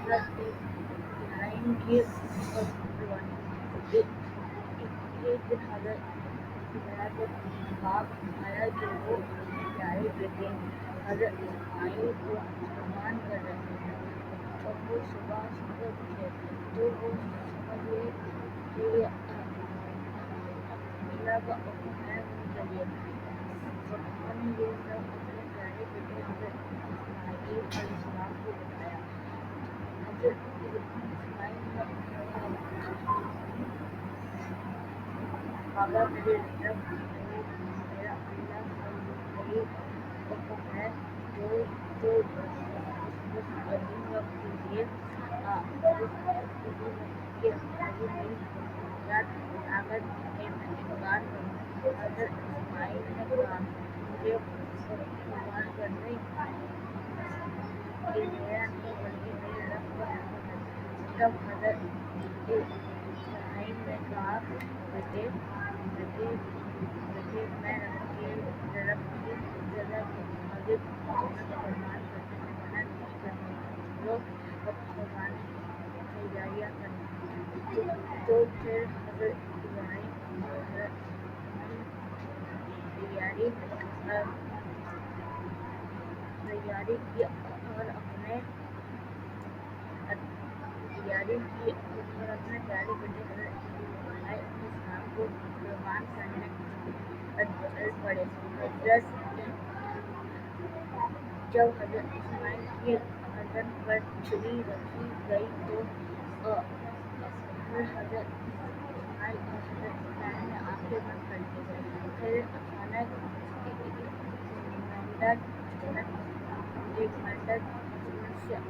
حضرت ابراہیم کی قربانی۔ ایک دن حضرت ابراہیم کو خواب آیا کہ وہ اپنے پیارے بیٹے حضرت اسماعیل کو قربان کر رہے ہیں، اور وہ صبح اٹھے تو وہ سمجھ گئے کہ یہ اللہ کا حکم ہے، ان کے لیے۔ انہوں نے یہ سب اپنے پیارے بیٹے حضرت اسماعیل علیہ السلام کو بتایا۔ حضرت اسماعیل نے کہا، میرے رب، میرا اللہ کا یہی حکم ہے جو اس قدیم وقت کے لیے میری ذات طاقت ہے، میں انکار کروں۔ حضرت اسماعیل نے کہا، مجھے قربان کرنے یہ میرا نہیں بلکہ میرے رب کا حکم ہے۔ تب حضرت ابراہیم نے کہا، بیٹے، میں رب کی رضا کے مطابق تمہیں قربان کرنے سے منع نہیں کرتا، جو قربانی تیاریاں کرنا۔ تو پھر حضرت ابراہیم تیاری کی اور اپنے پیارے بیٹے حضرت اسماعیل علیہ السلام کو قربان کرنے چل پڑے۔ جب حضرت اسماعیل کی گردن پر چھری رکھی گئی تو حضرت اسماعیل اور حضرت ابراہیم نے آنکھیں بند کر لیں۔ پھر اچانک ایک مینڈک منشیات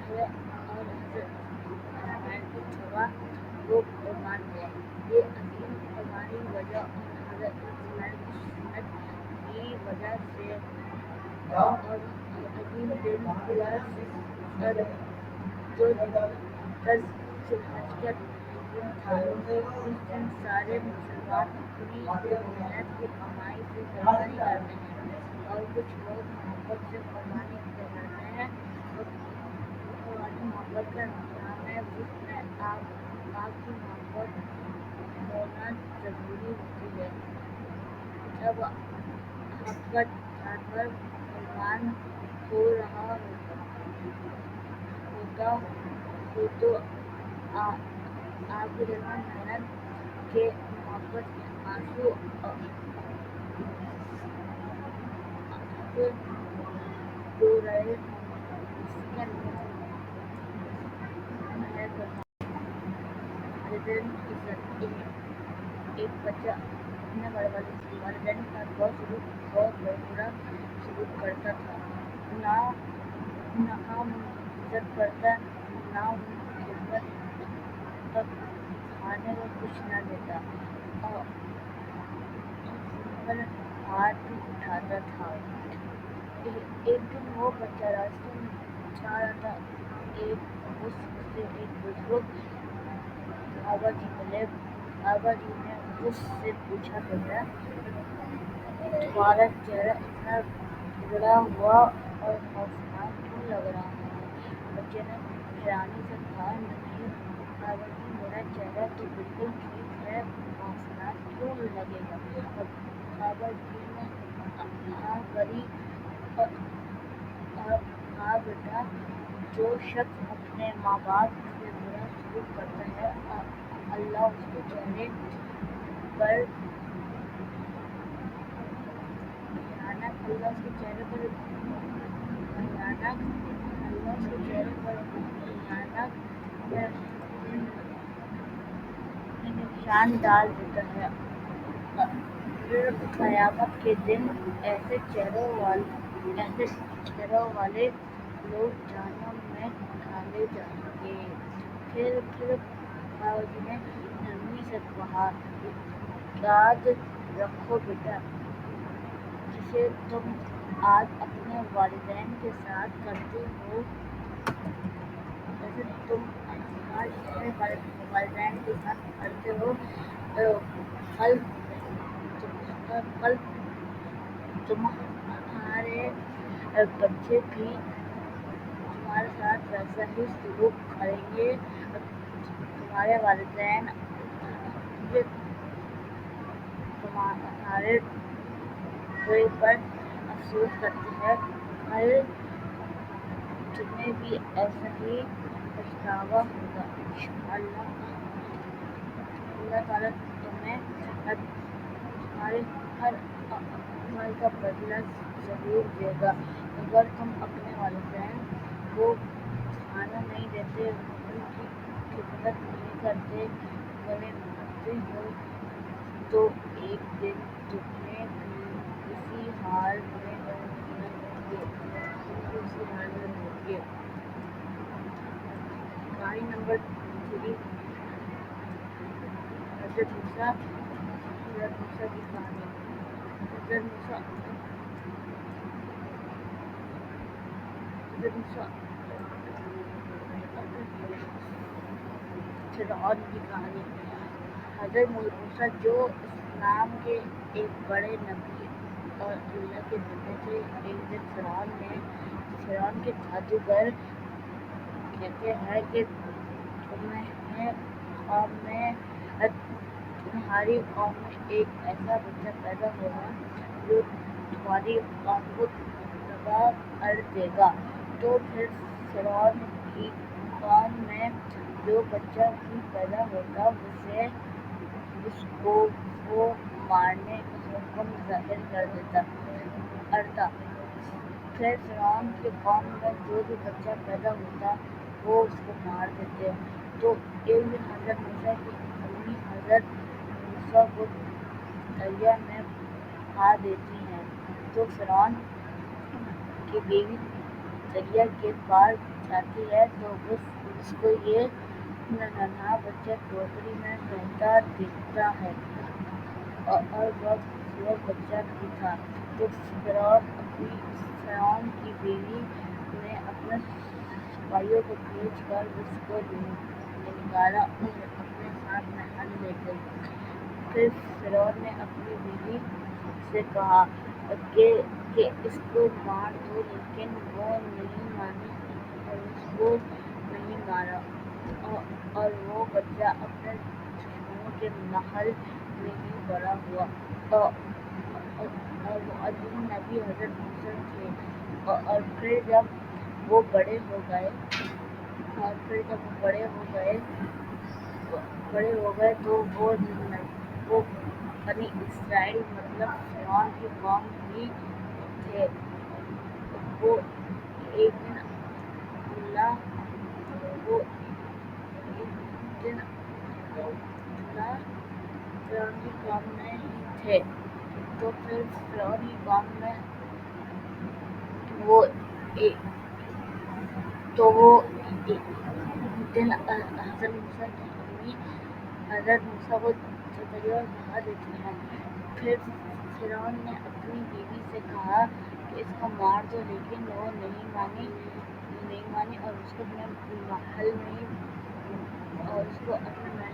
ہے اور حضرت اسماعیل کی جگہ وہ قربان ہوا۔ یہ عظیم قربانی وجہ اور حضرت اسماعیل کی سنت کی وجہ سے اور عظیم دن جو ذی الحج کا دن تھا، اس دن سارے مسلمان اپنی محنت کی کمائی سے قربانی کرتے ہیں، اور کچھ لوگ محبت سے قربانی کرتے ہیں، اور قربانی محبت کا نام ہے، جس میں آپ کی محبت ہونا ضروری ہوتی ہے۔ جب آپ کا جانور قربان ہو رہا ہوتا ہو تو آپ کے دل میں محنت کے محبت کے آنسو رو رہے ہوں۔ اس کے ہے والدین کی عزت۔ ایک بچہ اپنے والدین کا بہت برا سلوک کرتا تھا، نہ ہم عزت کرتا، نہ ان کی خدمت تک کھانے کو کچھ نہ دیتا، اور ان پر ہاتھ بھی اٹھاتا تھا۔ ایک دن وہ بچہ راستے میں جا رہا تھا، اس سے ایک بزرگ بابا جی ملے۔ بابا جی نے اس سے پوچھا، بیٹا، تمہارا چہرہ اتنا بگڑا ہوا اور خوفناک کیوں لگ رہا ہے؟ بچے نے حیرانی سے کہا، نہیں بابا جی، میرا چہرہ تو بالکل ٹھیک ہے، خوفناک کیوں لگے گا؟ بابا جی نے آنکھ بھری اور کہا، بیٹا، جو شخص اپنے ماں باپ سے برا سلوک کرتا ہے، اللہ اس کے چہرے پر نشان ڈال دیتا ہے۔ پھر قیامت کے دن ایسے چہروں والے لوگ جہنم میں ڈالے جائیں گے۔ پھر بابا جی نے نرمی سے کہا، یاد رکھو بیٹا، جسے تم آج اپنے والدین کے ساتھ کرتے ہو، کل تمہارے بچے بھی تمہارے ساتھ ساتھ ویسا ہی سلوک کریں گے۔ تمہارے والدین یہ تمہارے ہوئے پر افسوس کرتے ہیں، کل تمہیں بھی ایسا ہی پچھتاوا ہوگا۔ اللہ تعالیٰ تمہیں تمہارے ہر عمل کا بدلہ ضرور دے گا۔ اگر تم اپنے والدین کو کھانا نہیں دیتے، ان کی خدمت نہیں کرتے، انہیں مارتے ہو، تو ایک دن تمہیں بھی اسی حال میں ہوں گے۔ کہانی نمبر 3، حضرت موسیٰ کی کہانی۔ حضرت موسیٰ فرعون کی کہانی۔ حضرت موسیٰ جو اسلام کے ایک بڑے نبی اور اللہ کے بندے تھے، ایک دن فرعون کے جادوگر کہتے ہیں کہ تمہاری قوم میں ایک ایسا بچہ پیدا ہوگا جو تمہاری قوم کو تباہ کر دے گا۔ تو پھر فرعون کی قوم میں جو بچہ بھی پیدا ہوتا اس کو وہ مارنے کا حکم ظاہر کرتا۔ پھر فرعون کی قوم میں جو بھی بچہ پیدا ہوتا وہ اس کو مار دیتے۔ تو ایک دن حضرت موسیٰ کی امی حضرت موسیٰ کو دریا میں بہا دیتی ہیں۔ تو فرعون کی بیوی دریا کے پار جاتی ہے تو اس کو یہ ننھا بچہ ٹوکری میں بہتا دکھتا ہے، اور بہت خوبصورت بچہ بھی تھا۔ تو فرعون کی بیوی نے اپنے سپاہیوں کو بھیج کر اس کو نکالا اور اپنے ساتھ محل لے گئی۔ پھر فرعون نے اپنی بیوی سے کہا کہ اس کو مار دو، لیکن وہ نہیں مانی اور اس کو نہیں مارا، اور وہ بچہ اپنے دشمنوں کے محل میں ہی بڑا ہوا، اور وہ عظیم نبی حضرت موسیٰ تھے۔ اور پھر جب وہ بڑے ہو گئے تو وہ بنی اسرائیل مطلب فرعون کی قوم ہی تھے۔ وہ ایک دن اللہ فرعون کی قوم میں ہی تھے۔ تو پھر فرعون کی قوم میں وہ ایک دن حضرت موسیٰ کی امی حضرت موسیٰ کو دریا میں بہا دیتی ہیں۔ پھر فرعون نے اپنی بیوی سے کہا کہ اس کو مار دو، لیکن وہ نہیں مانی اور اس کو اپنے محل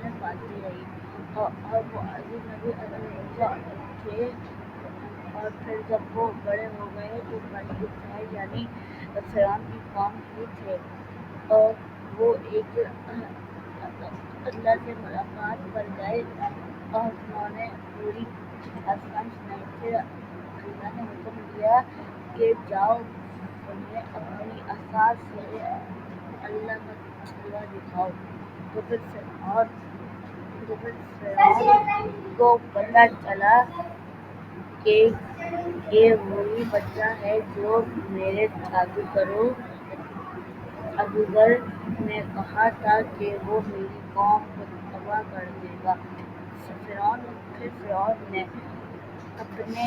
میں پالتی رہی، اور وہ عظیم نبی حضرت موسیٰ تھے۔ اور پھر جب وہ بڑے ہو گئے تو بنی اسرائیل یعنی فرعون کی قوم ہی تھے، اور وہ ایک دن اللہ سے ملاقات پر گئے اور انہوں نے پوری داستان سنائی۔ پھر اللہ نے حکم دیا کہ جاؤ، انہیں اپنی عصا سے اللہ کا جلوہ دکھاؤ۔ تو پھر فرعون کو پتہ چلا کہ یہ وہی بچہ ہے جو میرے جادوگر نے کہا تھا کہ وہ میری قوم کو تباہ کر دے گا۔ پھر فرعون نے اپنے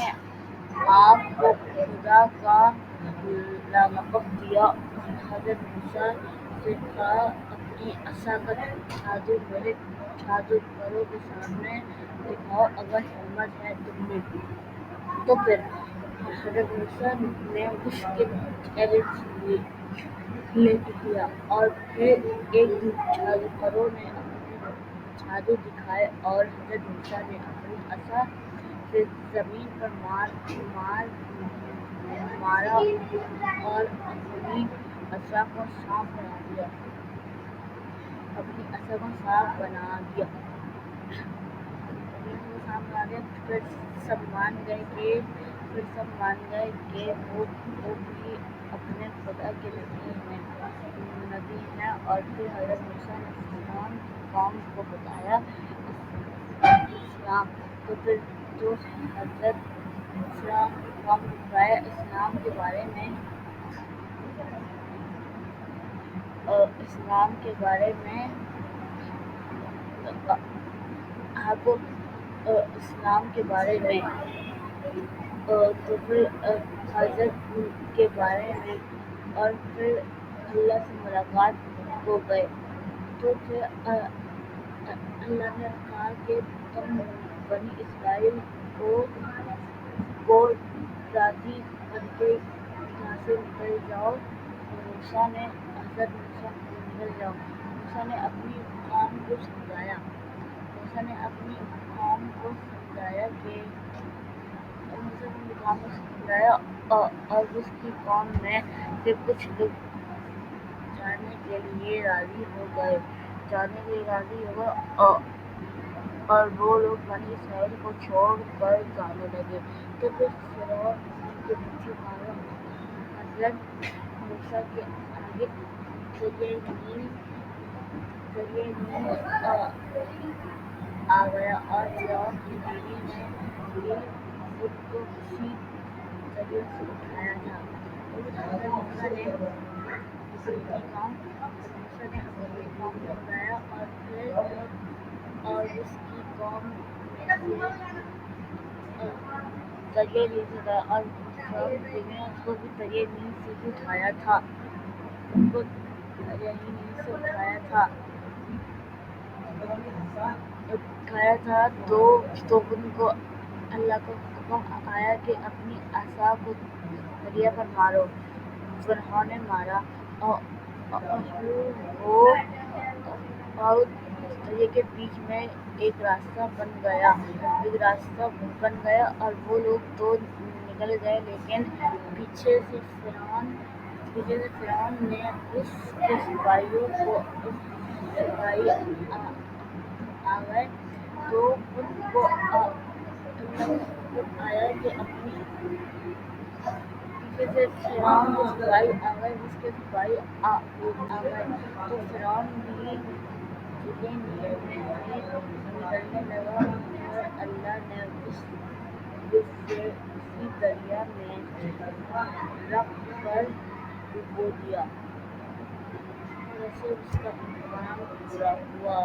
آپ کو خدا کا لقب دیا اور حضرت موسیٰ سے کہا اپنی عصا کا جادو میرے جادوگروں کے سامنے دکھاؤ، اگر ہمت ہے تم میں۔ تو پھر حضرت موسیٰ نے اس کے چیلنج لے لیا، اور پھر ایک دن جادوگروں نے اپنے جادو دکھائے اور حضرت موسیٰ نے اپنی عصا سے زمین پر مارا اور اپنی عصا کو صاف بنا دیا اپنی عصا کو صاف بنا دیا پھر سب مان گئے کہ وہ بھی اپنے خدا کے نبی ہیں اور پھر حضرت موسیٰ نے فرعون کی قوم کو بتایا اسلام تو پھر جو حضرت فرعون کی قوم کو بتایا اسلام کے بارے میں آپ اسلام کے بارے میں تو پھر حضرت کے بارے میں اور پھر اللہ سے ملاقات ہو گئے تو پھر اللہ نے کہا کہ تم بنی اسرائیل کو راضی کر کے یہاں سے نکل جاؤ موسیٰ نے اپنی قوم کو سمجھایا اور اس کی قوم میں سے کچھ لوگ جانے کے لیے راضی ہو گئے اور وہ لوگ بنی اسرائیل کو چھوڑ کر جانے لگے تو پھر فرعون کے پیچھے بھاگا حضرت موسیٰ کے آگے دریا نیل آ گیا اور فرعون کی بیوی نے بھی خود کو اسی دریا سے اٹھایا تھا حضرت موسیٰ نے اپنی قوم کو بلایا اور اس کی قوم میں سے دریا نیل سے اٹھایا اور فرعون کی بیوی نے اس کو بھی دریا نیل سے ہی اٹھایا تھا تو ان کو اللہ کا حکم آیا کہ اپنی عصا کو دریا پر مارو فرعون نے مارا اور دریا کے بیچ میں ایک راستہ بن گیا اور وہ لوگ تو نکل گئے لیکن پیچھے سے فرعون نے اس کے سپاہی آ گئے تو ان کو اللہ کا حکم آیا کہ تو فرعون بھی دریا نیل میں سے نکلنے لگا اور اللہ نے اسے اسی دریا میں رکھ کر ڈبو دیا اور ایسے اس کا انجام پورا ہوا۔